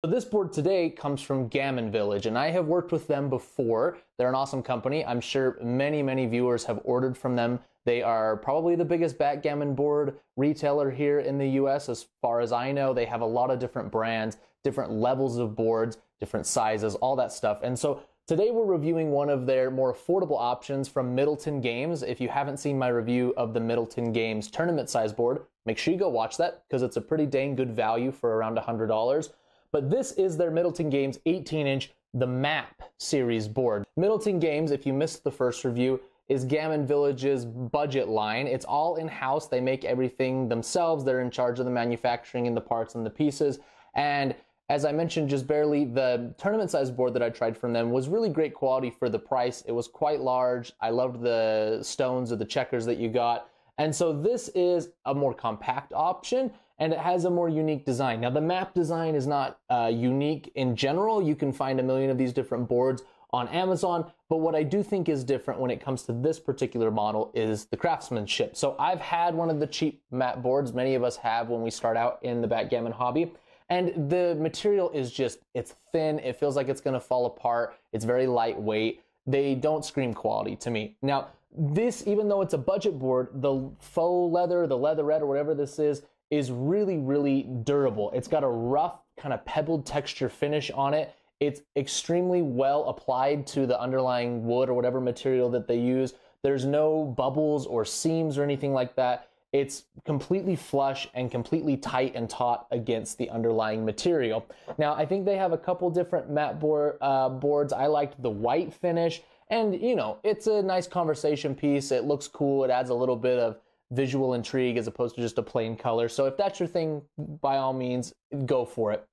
So this board today comes from GammonVillage, and I have worked with them before. They're an awesome company. I'm sure many viewers have ordered from them. They are probably the biggest backgammon board retailer here in the US as far as I know. They have a lot of different brands, different levels of boards, different sizes, all that stuff. And so today we're reviewing one of their more affordable options from Middleton Games. If you haven't seen my review of the Middleton Games tournament size board, make sure you go watch that because it's a pretty dang good value for around $100. But this is their Middleton Games 18-inch, the Map series board. Middleton Games, if you missed the first review, is GammonVillage's budget line. It's all in-house. They make everything themselves. They're in charge of the manufacturing and the parts and the pieces. And as I mentioned just barely, the tournament size board that I tried from them was really great quality for the price. It was quite large. I loved the stones or the checkers that you got. And so this is a more compact option, and it has a more unique design. Now, the Map design is not unique in general. You can find a million of these different boards on Amazon, but what I do think is different when it comes to this particular model is the craftsmanship. So I've had one of the cheap Map boards, many of us have when we start out in the backgammon hobby, and the material is just, it's thin, it feels like it's gonna fall apart, it's very lightweight. They don't scream quality to me. Now, this, even though it's a budget board, the faux leather, the leatherette or whatever this is really durable. It's got a rough kind of pebbled texture finish on it. It's extremely well applied to the underlying wood or whatever material that they use. There's no bubbles or seams or anything like that. It's completely flush and completely tight and taut against the underlying material. Now, I think they have a couple different Map boards. I liked the white finish, and you know, it's a nice conversation piece. It looks cool. It adds a little bit of visual intrigue as opposed to just a plain color. So if that's your thing, by all means, go for it.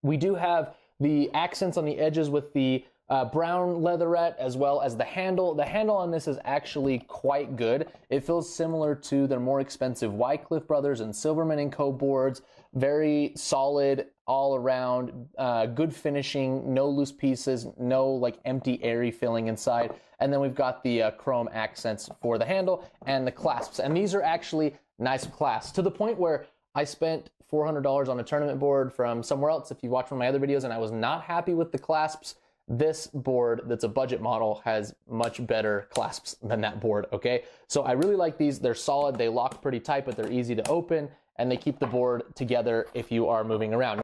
We do have the accents on the edges with the brown leatherette as well as the handle. The handle on this is actually quite good. It feels similar to their more expensive Wycliffe Brothers and Silverman & Co. boards. Very solid all around, good finishing, no loose pieces, no like empty airy filling inside. And then we've got the chrome accents for the handle and the clasps. And these are actually nice clasps to the point where I spent $400 on a tournament board from somewhere else, if you watch one of my other videos, and I was not happy with the clasps. This board that's a budget model has much better clasps than that board, okay? So I really like these. They're solid, they lock pretty tight, but they're easy to open, and they keep the board together if you are moving around.